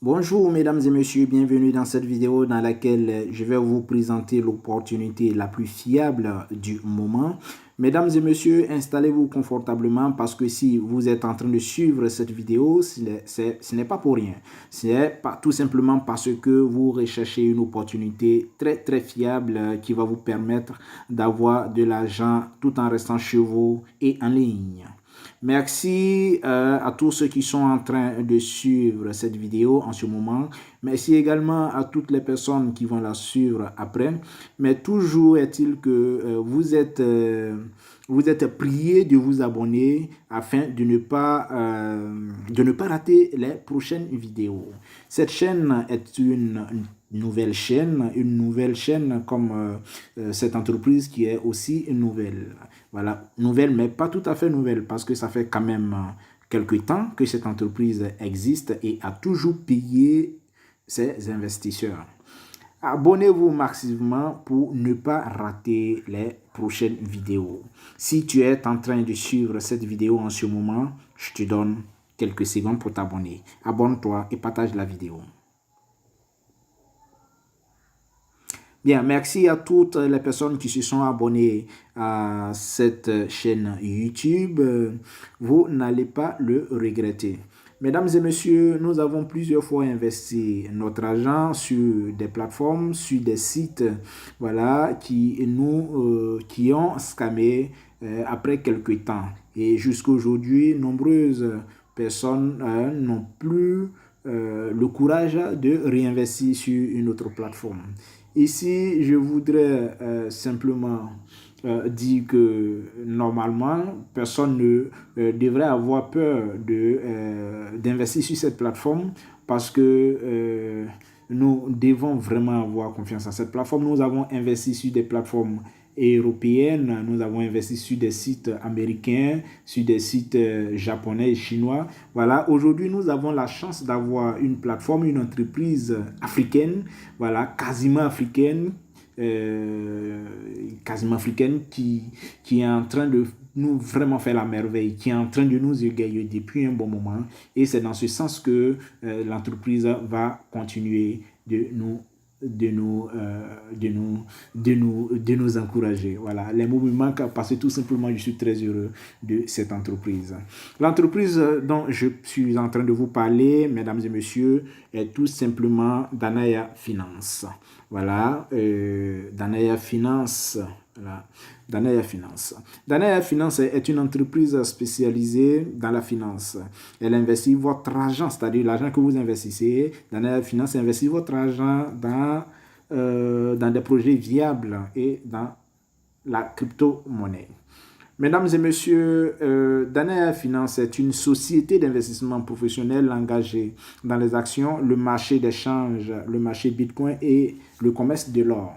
Bonjour mesdames et messieurs, bienvenue dans cette vidéo dans laquelle je vais vous présenter l'opportunité la plus fiable du moment. Mesdames et messieurs, installez-vous confortablement parce que si vous êtes en train de suivre cette vidéo, ce n'est pas pour rien. C'est tout simplement parce que vous recherchez une opportunité très fiable qui va vous permettre d'avoir de l'argent tout en restant chez vous et en ligne. Merci à tous ceux qui sont en train de suivre cette vidéo en ce moment. Merci également à toutes les personnes qui vont la suivre après. Mais toujours est-il que vous êtes priés de vous abonner afin de ne pas rater les prochaines vidéos. Cette chaîne est une nouvelle chaîne comme cette entreprise qui est aussi nouvelle. Voilà, nouvelle, mais pas tout à fait nouvelle parce que ça fait quand même quelque temps que cette entreprise existe et a toujours payé ses investisseurs. Abonnez-vous massivement pour ne pas rater les prochaines vidéos. Si tu es en train de suivre cette vidéo en ce moment, je te donne quelques secondes pour t'abonner. Abonne-toi et partage la vidéo. Bien, merci à toutes les personnes qui se sont abonnées à cette chaîne YouTube. Vous n'allez pas le regretter. Mesdames et messieurs, nous avons plusieurs fois investi notre argent sur des plateformes, sur des sites voilà, qui ont scammé après quelques temps. Et jusqu'à aujourd'hui, nombreuses personnes n'ont plus le courage de réinvestir sur une autre plateforme. Ici, je voudrais simplement dire que normalement, personne ne devrait avoir peur d'investir sur cette plateforme parce que nous devons vraiment avoir confiance en cette plateforme. Nous avons investi sur des plateformes européennes, nous avons investi sur des sites américains, sur des sites japonais et chinois. Voilà, aujourd'hui, nous avons la chance d'avoir une plateforme, une entreprise africaine, voilà, quasiment africaine qui est en train de nous vraiment faire la merveille, qui est en train de nous égayer depuis un bon moment. Et c'est dans ce sens que l'entreprise va continuer de nous encourager. Voilà, les mots me manquent parce que tout simplement je suis très heureux de cette entreprise. L'entreprise dont je suis en train de vous parler, mesdames et messieurs, est tout simplement Danaya Finance. Voilà, Danaya Finance. Voilà. Danaya Finance. Danaya Finance est une entreprise spécialisée dans la finance. Elle investit votre argent, c'est-à-dire l'argent que vous investissez. Danaya Finance investit votre argent dans des projets viables et dans la crypto-monnaie. Mesdames et messieurs, Danaya Finance est une société d'investissement professionnel engagée dans les actions, le marché d'échange, le marché Bitcoin et le commerce de l'or.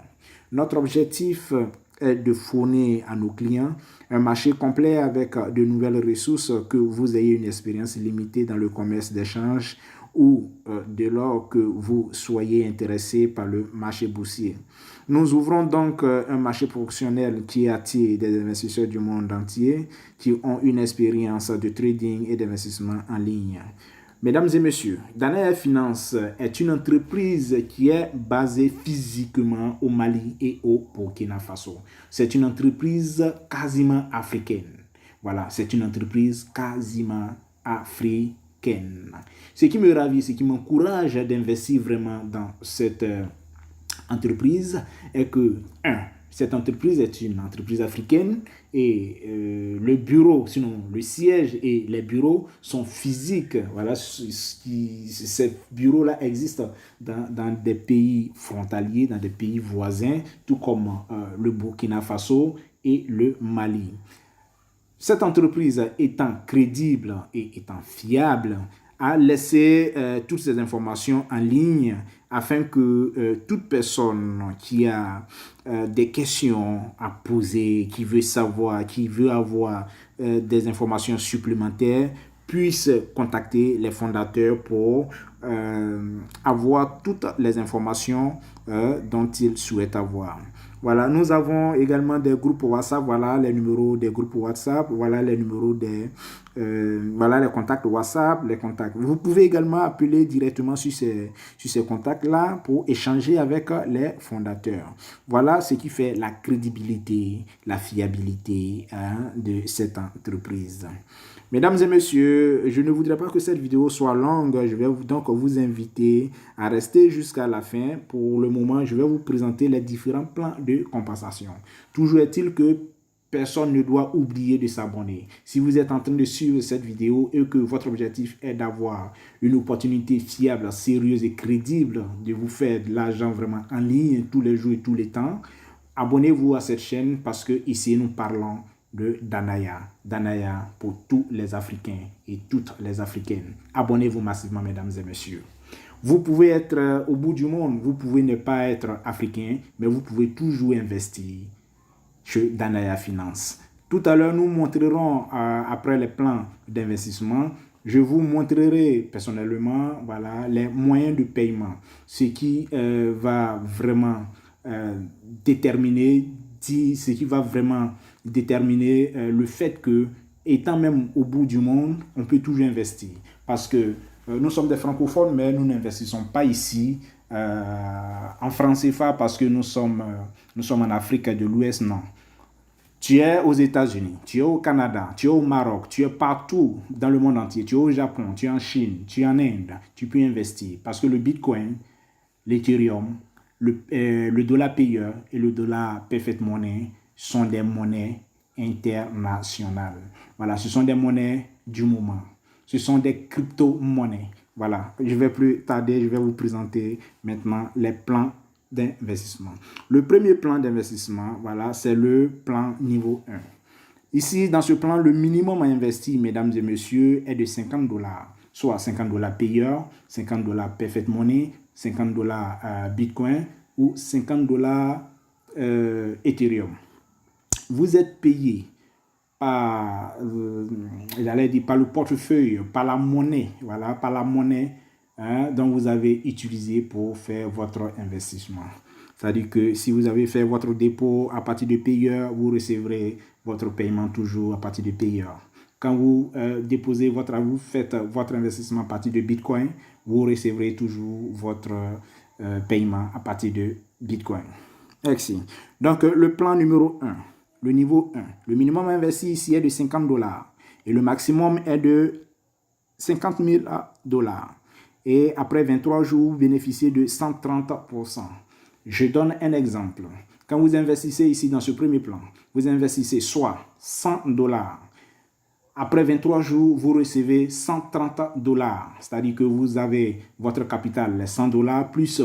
Notre objectif est de fournir à nos clients un marché complet avec de nouvelles ressources, que vous ayez une expérience limitée dans le commerce d'échange ou dès lors que vous soyez intéressé par le marché boursier. Nous ouvrons donc un marché professionnel qui attire des investisseurs du monde entier qui ont une expérience de trading et d'investissement en ligne. Mesdames et messieurs, Danaya Finance est une entreprise qui est basée physiquement au Mali et au Burkina Faso. C'est une entreprise quasiment africaine. Voilà, c'est une entreprise quasiment africaine. Ce qui me ravit, ce qui m'encourage d'investir vraiment dans cette entreprise est que, cette entreprise est une entreprise africaine et le bureau, sinon le siège et les bureaux sont physiques. Voilà, ces bureaux-là existent dans des pays frontaliers, dans des pays voisins, tout comme le Burkina Faso et le Mali. Cette entreprise étant crédible et étant fiable, a laissé toutes ces informations en ligne afin que toute personne qui a des questions à poser, qui veut savoir, qui veut avoir des informations supplémentaires, puisse contacter les fondateurs pour avoir toutes les informations dont ils souhaitent avoir. Voilà, nous avons également des groupes WhatsApp. Voilà les numéros des groupes WhatsApp. Voilà les numéros voilà les contacts WhatsApp, les contacts. Vous pouvez également appeler directement sur ces contacts-là pour échanger avec les fondateurs. Voilà ce qui fait la crédibilité, la fiabilité de cette entreprise. Mesdames et messieurs, je ne voudrais pas que cette vidéo soit longue. Je vais donc vous inviter à rester jusqu'à la fin. Pour le moment, je vais vous présenter les différents plans de compensation. Toujours est-il que personne ne doit oublier de s'abonner. Si vous êtes en train de suivre cette vidéo et que votre objectif est d'avoir une opportunité fiable, sérieuse et crédible de vous faire de l'argent vraiment en ligne tous les jours et tous les temps, abonnez-vous à cette chaîne parce que ici nous parlons de Danaya. Danaya pour tous les Africains et toutes les Africaines. Abonnez-vous massivement, mesdames et messieurs. Vous pouvez être au bout du monde, vous pouvez ne pas être africain, mais vous pouvez toujours investir chez Danaya Finance. Tout à l'heure, nous montrerons, après les plans d'investissement, je vous montrerai personnellement voilà, les moyens de paiement, ce qui va vraiment déterminer le fait que, étant même au bout du monde, on peut toujours investir. Parce que nous sommes des francophones, mais nous n'investissons pas ici en francs CFA parce que nous sommes en Afrique de l'Ouest, non. Tu es aux États-Unis, tu es au Canada, tu es au Maroc, tu es partout dans le monde entier, tu es au Japon, tu es en Chine, tu es en Inde, tu peux investir parce que le Bitcoin, l'Ethereum, le dollar payeur et le dollar perfect money sont des monnaies internationales. Voilà, ce sont des monnaies du moment. Ce sont des crypto-monnaies. Voilà, je ne vais plus tarder, je vais vous présenter maintenant les plans d'investissement. Le premier plan d'investissement, voilà, c'est le plan niveau 1. Ici, dans ce plan, le minimum à investir, mesdames et messieurs, est de $50, soit $50 payeur, $50 perfect money, $50 Bitcoin ou $50 Ethereum. Vous êtes payé par, par le portefeuille, par la monnaie, voilà, par la monnaie dont vous avez utilisé pour faire votre investissement. C'est-à-dire que si vous avez fait votre dépôt à partir de payeur, vous recevrez votre paiement toujours à partir de payeur. Quand vous vous faites votre investissement à partir de Bitcoin, vous recevrez toujours votre paiement à partir de Bitcoin. Merci. Donc, le plan numéro 1, le niveau 1. Le minimum investi ici est de $50 et le maximum est de $50,000. Et après 23 jours, vous bénéficiez de 130%. Je donne un exemple. Quand vous investissez ici dans ce premier plan, vous investissez soit $100. Après 23 jours, vous recevez $130. C'est-à-dire que vous avez votre capital, les $100, plus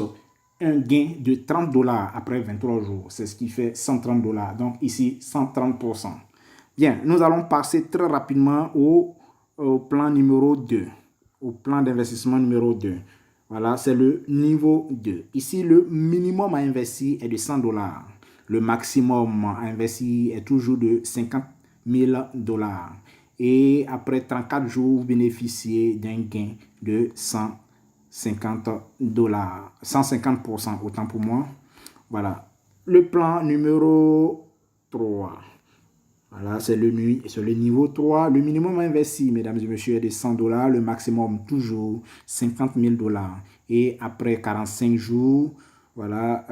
un gain de $30 après 23 jours. C'est ce qui fait $130. Donc ici, 130%. Bien, nous allons passer très rapidement au plan numéro 2. Au plan d'investissement numéro 2. Voilà, c'est le niveau 2. Ici, le minimum à investir est de $100. Le maximum à investir est toujours de $50,000. Et après 34 jours, vous bénéficiez d'un gain de $150. 150%, autant pour moi. Voilà. Le plan numéro 3. Voilà, c'est le niveau 3. Le minimum investi, mesdames et messieurs, est de $100. Le maximum, toujours $50,000. Et après 45 jours, voilà,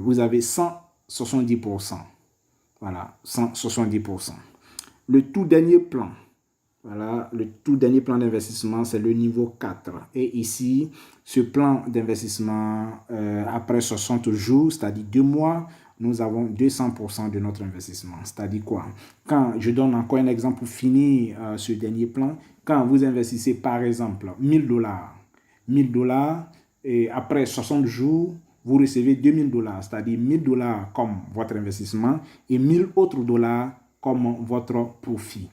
vous avez 170%. Voilà, 170%. Le tout dernier plan. Voilà, le tout dernier plan d'investissement, c'est le niveau 4. Et ici, ce plan d'investissement, après 60 jours, c'est-à-dire 2 mois, nous avons 200% de notre investissement. C'est-à-dire quoi? Quand je donne encore un exemple pour finir ce dernier plan, quand vous investissez par exemple $1,000, et après 60 jours, vous recevez $2,000, c'est-à-dire $1,000 comme votre investissement et 1,000 autres dollars comme votre profit.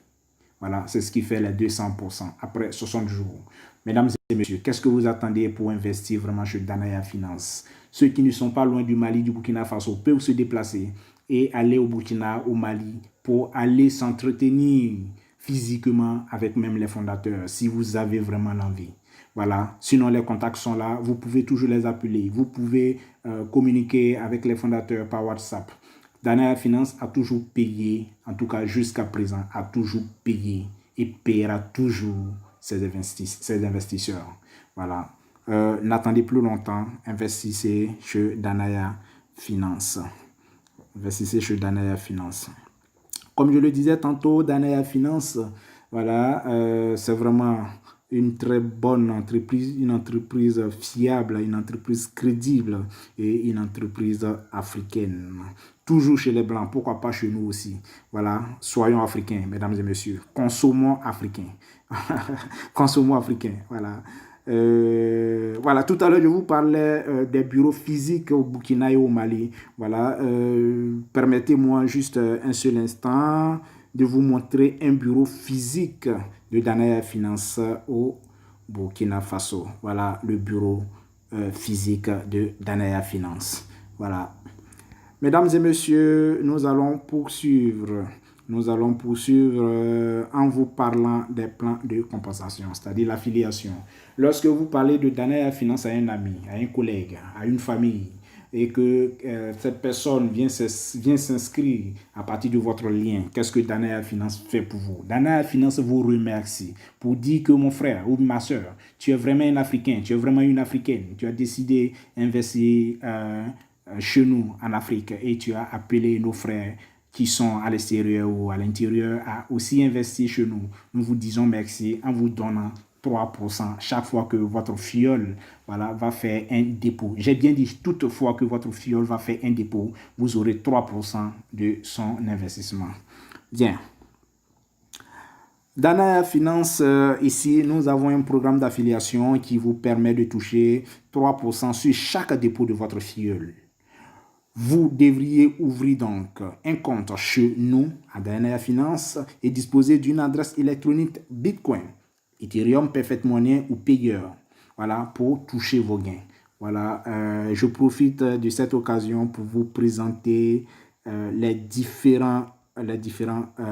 Voilà, c'est ce qui fait les 200% après 60 jours. Mesdames et messieurs, qu'est-ce que vous attendez pour investir vraiment chez Danaya Finance? Ceux qui ne sont pas loin du Mali, du Burkina Faso, peuvent se déplacer et aller au Burkina, au Mali, pour aller s'entretenir physiquement avec même les fondateurs, si vous avez vraiment l'envie. Voilà. Sinon, les contacts sont là. Vous pouvez toujours les appeler. Vous pouvez communiquer avec les fondateurs par WhatsApp. Danaya Finance a toujours payé, en tout cas jusqu'à présent, a toujours payé et paiera toujours ses investisseurs. Voilà. N'attendez plus longtemps. Investissez chez Danaya Finance. Investissez chez Danaya Finance. Comme je le disais tantôt, Danaya Finance, voilà, c'est vraiment une très bonne entreprise, une entreprise fiable, une entreprise crédible et une entreprise africaine. Toujours chez les Blancs, pourquoi pas chez nous aussi. Voilà, soyons africains, mesdames et messieurs. Consommons africains. Consommons africains, voilà. Voilà, tout à l'heure, je vous parlais des bureaux physiques au Burkina et au Mali. Voilà, permettez-moi juste un seul instant de vous montrer un bureau physique de Danaya Finance au Burkina Faso. Voilà le bureau physique de Danaya Finance. Voilà. Mesdames et messieurs, nous allons poursuivre. Nous allons poursuivre en vous parlant des plans de compensation, c'est-à-dire l'affiliation. Lorsque vous parlez de Danaya Finance à un ami, à un collègue, à une famille, et que cette personne vient s'inscrire à partir de votre lien, qu'est-ce que Danaya Finance fait pour vous? Danaya Finance vous remercie pour dire que mon frère ou ma soeur, tu es vraiment un Africain, tu es vraiment une Africaine, tu as décidé d'investir chez nous en Afrique et tu as appelé nos frères qui sont à l'extérieur ou à l'intérieur à aussi investir chez nous. Nous vous disons merci en vous donnant 3% chaque fois que votre fiole va faire un dépôt. J'ai bien dit, toutefois que votre fiole va faire un dépôt, vous aurez 3% de son investissement. Bien. Dans la finance, ici, nous avons un programme d'affiliation qui vous permet de toucher 3% sur chaque dépôt de votre fiole. Vous devriez ouvrir donc un compte chez nous à Danaya Finance et disposer d'une adresse électronique Bitcoin, Ethereum, Perfect Money ou Payer, voilà, pour toucher vos gains. Voilà, je profite de cette occasion pour vous présenter les différents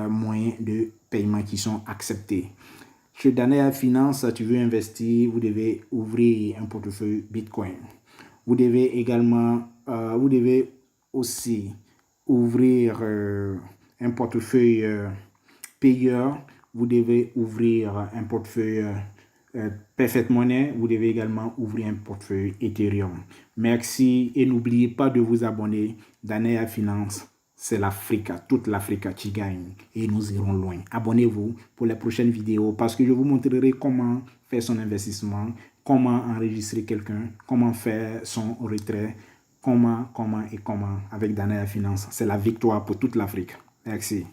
moyens de paiement qui sont acceptés. Chez Danaya Finance, tu veux investir, vous devez ouvrir un portefeuille Bitcoin. Vous devez également, vous devez aussi ouvrir un portefeuille payeur. Vous devez ouvrir un portefeuille Perfect Money. Vous devez également ouvrir un portefeuille Ethereum. Merci et n'oubliez pas de vous abonner. Danaya Finance, c'est l'Afrique, toute l'Afrique qui gagne et nous irons loin. Abonnez-vous pour les prochaines vidéos parce que je vous montrerai comment faire son investissement, comment enregistrer quelqu'un, comment faire son retrait, comment avec Danaya Finance. C'est la victoire pour toute l'Afrique. Merci.